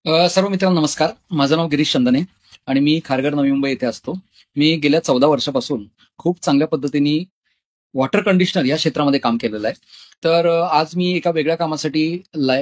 सर्व मित्रांनो नमस्कार. माझं नाव गिरीश चंदने आणि मी खारघर नवी मुंबई येथे असतो. मी गेल्या 14 वर्षापासून खूप चांगल्या पद्धतीने वॉटर कंडिशनर या क्षेत्रामध्ये काम केलेलं आहे. तर आज मी एका वेगळ्या कामासाठी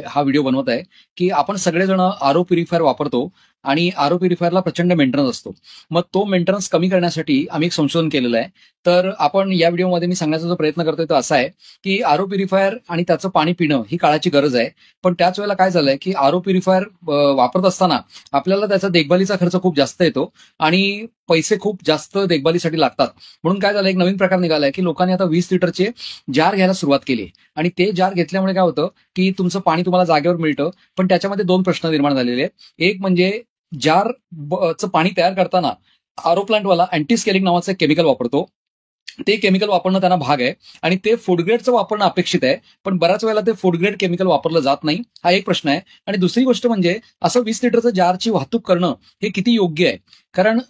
हा व्हिडिओ बनवत आहे, की आपण सगळेजण आरो प्युरिफायर वापरतो आणि आरो प्युरिफायरला प्रचंड मेंटेनन्स असतो. मग तो मेंटेनन्स कमी करण्यासाठी आम्ही एक संशोधन केलेलं आहे. तर आपण या व्हिडिओमध्ये मी सांगण्याचा जो प्रयत्न करतोय तो असा आहे, की आरो प्युरिफायर आणि त्याचं पाणी पिणं ही काळाची गरज आहे. पण त्याच वेळेला काय झालंय, की आरो प्युरिफायर वापरत असताना आपल्याला त्याचा देखभालीचा खर्च खूप जास्त येतो आणि पैसे खूप जास्त देखभालीसाठी लागतात. म्हणून काय झालं, एक नवीन प्रकार निघालाय, की लोकांनी आता 20 लिटरचे जार घ्यायला सुरुवात केली आणि ते जार घेतल्यामुळे काय होतं, की तुमचं पाणी तुम्हाला जागेवर मिळतं. पण त्याच्यामध्ये 2 प्रश्न निर्माण झालेले आहेत. एक म्हणजे चं पाणी तयार करताना आरो प्लांटवाला अँटी स्केलिंग नावाचं एक केमिकल वापरतो. ते केमिकल वापरणं त्यांना भाग आहे आणि ते फूड ग्रेडचं वापरणं अपेक्षित आहे. पण बऱ्याच वेळेला ते फूड ग्रेड केमिकल वापरलं जात नाही. हा एक प्रश्न आहे. आणि दुसरी गोष्ट म्हणजे असं 20 लिटरचं जारची वाहतूक करणं हे किती योग्य आहे? कारण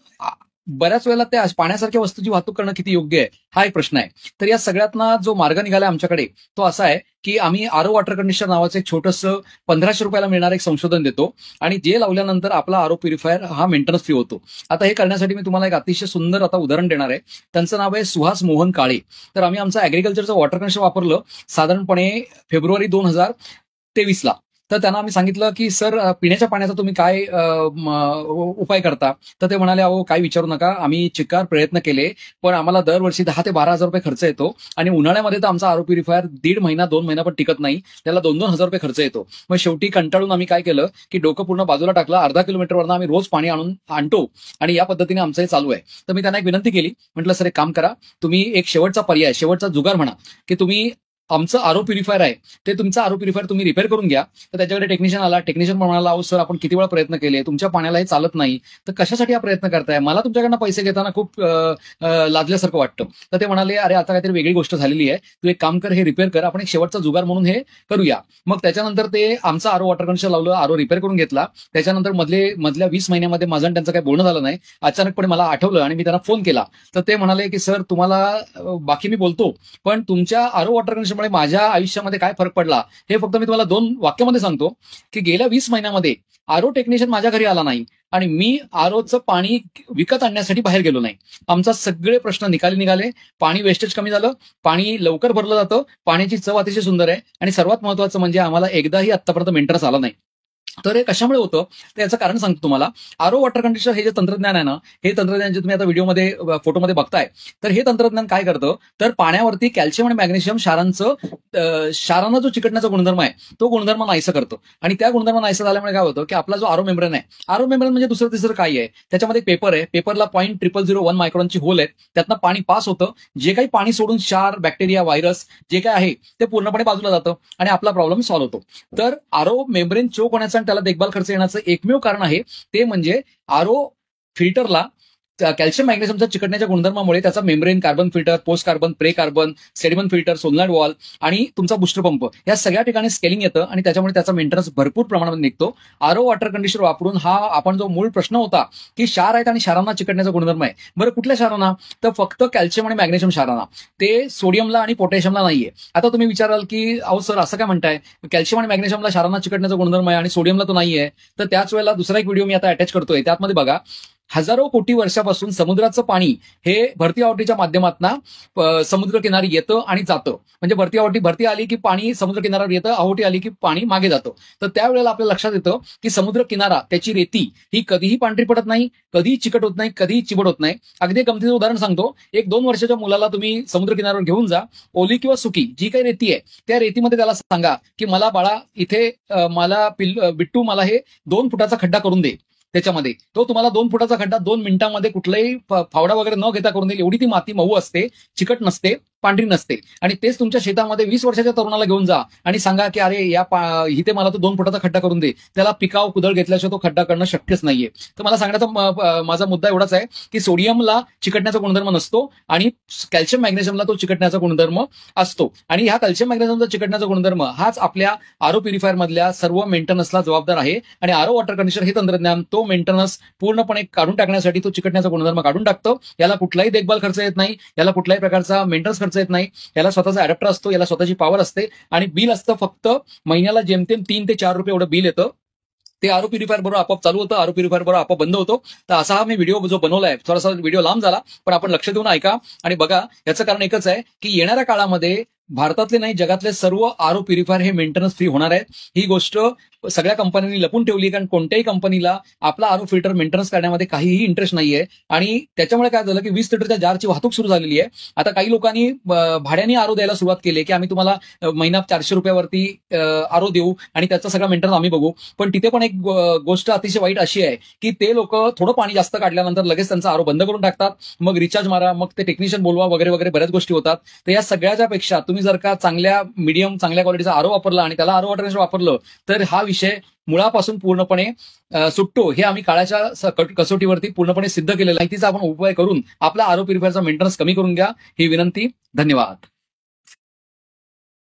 बऱ्याच वेळेला त्या पाण्यासारख्या वस्तूची वाहतूक करणं किती योग्य आहे? हा एक प्रश्न आहे. तर या सगळ्यातना जो मार्ग निघाला आमच्याकडे तो असा आहे, की आम्ही आरो वॉटर कंडिशनर नावाचं एक छोटंसं ₹1500 ला मिळणारं एक संशोधन देतो आणि जे लावल्यानंतर आपला आरो प्युरिफायर हा मेंटेनन्स फ्री होतो. आता हे करण्यासाठी मी तुम्हाला एक अतिशय सुंदर आता उदाहरण देणार आहे. त्यांचं नाव आहे सुहास मोहन काळे. तर आम्ही आमचं ऍग्रिकल्चरचं वॉटर कंडिशनर वापरलं साधारणपणे फेब्रुवारी 2023 ला. तर त्यांना आम्ही सांगितलं, की सर पिण्याच्या पाण्याचा तुम्ही काय उपाय करता? तर ते म्हणाले, अहो काही विचारू नका. आम्ही चिक्कार प्रयत्न केले, पण आम्हाला दरवर्षी 10,000 ते 12,000 खर्च येतो आणि उन्हाळ्यामध्ये तर आमचा आरो प्युरिफायर 1.5 महिना 2 महिना पण टिकत नाही. त्याला 2-2 हजार रुपये खर्च येतो. मग शेवटी कंटाळून आम्ही काय केलं, की डोकं पूर्ण बाजूला टाकलं. अर्धा किलोमीटरवरनं आम्ही रोज पाणी आणतो आणि या पद्धतीने आमचं हे चालू आहे. तर मी त्यांना एक विनंती केली. म्हटलं, सर एक काम करा. तुम्ही एक शेवटचा पर्याय, शेवटचा जुगार म्हणा, की तुम्ही आमचं आरो प्युरिफायर आहे, ते तुमचं आरो प्युरिफायर तुम्ही रिपेअर करून घ्या. तर त्याच्याकडे टेक्निशियन आला. टेक्निशियन म्हणाला, अहो सर आपण किती वेळा प्रयत्न केले, तुमच्या पाण्याला हे चालत नाही. तर कशासाठी हा प्रयत्न करताय? मला तुमच्याकडनं पैसे घेताना खूप लाजल्यासारखं वाटतं. तर ते म्हणाले, अरे आता काहीतरी वेगळी गोष्ट झालेली आहे. तू एक काम कर, हे रिपेअर कर. आपण एक शेवटचा जुगार म्हणून हे करूया. मग त्याच्यानंतर ते आमचं आरो वॉटर कंडिशनर लावलं, आरो रिपेअर करून घेतला. त्याच्यानंतर मधल्या 20 महिन्यामध्ये माझं आणि त्यांचं काही बोलणं झालं नाही. अचानकपणे मला आठवलं आणि मी त्यांना फोन केला. तर ते म्हणाले, की सर तुम्हाला बाकी मी बोलतो, पण तुमच्या आरो वॉटर कंडिशनरमुळे माझ्या आयुष्यामध्ये काय फरक पडला हे फक्त मी तुम्हाला 2 वाक्यामध्ये सांगतो, की गेल्या 20 महिन्यामध्ये आरो टेक्निशियन माझ्या घरी आला नाही आणि मी आरोचं पाणी विकत आणण्यासाठी बाहेर गेलो नाही. आमचा सगळे प्रश्न निकाली निघाले. पाणी वेस्टेज कमी झालं, पाणी लवकर भरलं जातं, पाण्याची चव अतिशय सुंदर आहे आणि सर्वात महत्वाचं म्हणजे आम्हाला एकदाही आतापर्यंत मेंटेनन्स आला नाही. तर हे कशामुळे होतं तर याचं कारण सांगतो तुम्हाला. आरो वॉटर कंडिशनर हे जे तंत्रज्ञान आहे ना, हे तंत्रज्ञान जे तुम्ही आता व्हिडिओमध्ये फोटोमध्ये बघताय, तर हे तंत्रज्ञान काय करतं, तर पाण्यावरती कॅल्शियम आणि मॅग्नेशियम क्षारांना जो चिकटण्याचा गुणधर्म आहे तो गुणधर्म नाहीसं करतं आणि त्या गुणधर्म नाहीसं झाल्यामुळे काय होतं, की आपला जो आरो मेम्ब्रेन आहे, आरो मेम्ब्रेन म्हणजे दुसरं तिसरं काय आहे, त्याच्यामध्ये एक पेपर आहे. पेपरला 0.0001 मायक्रॉनची होल आहेत. त्यातनं पाणी पास होतं. जे काही पाणी सोडून क्षार, बॅक्टेरिया, व्हायरस जे काय आहे ते पूर्णपणे बाजूला जातं आणि आपला प्रॉब्लेम सॉल्व्ह होतो. तर आरो मेम्ब्रेन चोक होण्याचं आणि त्याला देखभाल खर्च येण्याचं एकमेव कारण आहे ते म्हणजे आरो फिल्टरला कॅल्शियम मॅग्नेशियमच्या चिकटण्याच्या गुणधर्मामुळे त्याचा membrane, carbon filter, post carbon, प्रे कार्बन, सेडिमन फिल्टर, सोलनॉइड वॉल आणि तुमचा बुस्टर पंप या सगळ्या ठिकाणी स्केलिंग येतं आणि त्याच्यामुळे त्याचा मेंटेनन्स भरपूर प्रमाणात निघतो. आरो वॉटर कंडिशनर वापरून हा आपण जो मूळ प्रश्न होता, की क्षार आहेत आणि क्षारांना चिकटण्याचा गुणधर्म आहे. बरं कुठल्या क्षारांना? तर फक्त कॅल्शियम आणि मॅग्नेशियम क्षारांना. ते सोडियमला आणि पोटॅशियमला नाहीये. आता तुम्ही विचाराल, की अहो सर असं काय म्हणताय, कॅल्शियम आणि मॅग्नेशियमला क्षारांना चिकटण्याचा गुणधर्म आहे आणि सोडियमला तो नाहीये. तर त्याच वेळेला दुसरा एक व्हिडिओ मी आता अटॅच करतोय. त्यामध्ये बघा, हजारो कोटी वर्षापासून समुद्राचं पाणी हे भरती आवटीच्या माध्यमातून समुद्र किनारी येतं आणि जातं. म्हणजे भरती आली की पाणी समुद्र किनाऱ्यावर येतं, आवटी आली की पाणी मागे जातं. तर त्यावेळेला आपल्या लक्षात येतं की समुद्र किनारा, त्याची रेती ही कधीही पांढरी पडत नाही, कधीही चिकट होत नाही, कधीही चिबड होत नाही. अगदी गमतीचं उदाहरण सांगतो. 1-2 वर्षाच्या मुलाला तुम्ही समुद्र किनाऱ्यावर घेऊन जा, ओली किंवा सुकी जी काही रेती आहे त्या रेतीमध्ये त्याला सांगा, की मला बाळा इथे बिट्टू मला हे 2 फुटाचा खड्डा करून दे. त्याच्यामध्ये तो तुम्हाला 2 फुटाचा खड्डा 2 मिनिटांमध्ये कुठलाही फावडा वगैरे न घेता करून देईल. एवढी ती माती मऊ असते, चिकट नसते, पांढरी नसते. आणि तेच तुमच्या शेतामध्ये 20 वर्षाच्या तरुणाला घेऊन जा आणि सांगा, की अरे इथे मला तो 2 फुटाचा खड्डा करून दे. त्याला पिकाव कुदळ घेतल्याशिवाय तो खड्डा करणं शक्यच नाहीये. तर मला सांगण्याचा माझा मुद्दा एवढाच आहे, की सोडियमला चिकटण्याचा गुणधर्म नसतो आणि कॅल्शियम मॅग्नेशियमला तो चिकटण्याचा गुणधर्म असतो. आणि ह्या कॅल्शियम मॅग्नेशियमचा चिकटण्याचा गुणधर्म हाच आपल्या आरो प्युरिफायर मधल्या सर्व मेंटेनन्सला जबाबदार आहे. आणि आरो वॉटर कंडिशनर हे तंत्रज्ञान तो मेंटेनन्स पूर्णपणे काढून टाकण्यासाठी, तो चिकटण्याचा गुणधर्म काढून टाकतो. याला कुठलाही देखभाल खर्च येत नाही, याला कुठल्याही प्रकारचा मेंटेनन्स खर्च येत नाही. याला स्वतःचा अडॅप्टर असतो, याला स्वतःची पॉवर असते आणि बिल असतं फक्त महिन्याला जेमतेम ₹3 ते ₹4 एवढं बिल येतं. ते आरो प्युरिफायर बरोबर आपोआप चालू होतं, आरो प्युरिफायर बरोबर आपोआप बंद होतो. तर असा हा मी व्हिडिओ जो बनवलाय, थोडासा व्हिडिओ लांब झाला, पण आपण लक्ष देऊन ऐका आणि बघा. याचं कारण एकच आहे की येणाऱ्या काळामध्ये भारतातले नाही जगातले सर्व आरो प्युरिफायर हे मेंटेनन्स फ्री होणार आहेत. ही गोष्ट सगळ्या कंपन्यांनी लपून ठेवली, कारण कोणत्याही कंपनीला आपला आरो फिल्टर मेंटेनन्स करण्यामध्ये काहीही इंटरेस्ट नाहीये. आणि त्याच्यामुळे काय झालं की 20 लिटरच्या जारची वाहतूक सुरू झालेली आहे. आता काही लोकांनी भाड्याने आरो द्यायला सुरुवात केली की आम्ही तुम्हाला महिना 400 रुपयावरती आरो देऊ आणि त्याचा सगळा मेंटेनन्स आम्ही बघू. पण तिथे पण एक गोष्ट अतिशय वाईट अशी आहे की ते लोक थोडं पाणी जास्त काढल्यानंतर लगेच त्यांचा आरो बंद करून टाकतात. मग रिचार्ज मारा, मग ते टेक्निशियन बोलवा वगैरे वगैरे बऱ्याच गोष्टी होतात. तर या सगळ्याच्या पेक्षा तुम्ही जर का चांगल्या चांगल्या क्वालिटीचा आरो वापरला आणि त्याला आरो वॉटर वापरलं तर हा विषय मुळापासून पूर्णपणे सुटतो. हे आम्ही काळाच्या कसोटीवरती पूर्णपणे सिद्ध केलेलं आहे. तिचा आपण उपाय करून आपला आरो प्युरिफायरचा मेंटेनन्स कमी करून घ्या, ही विनंती. धन्यवाद.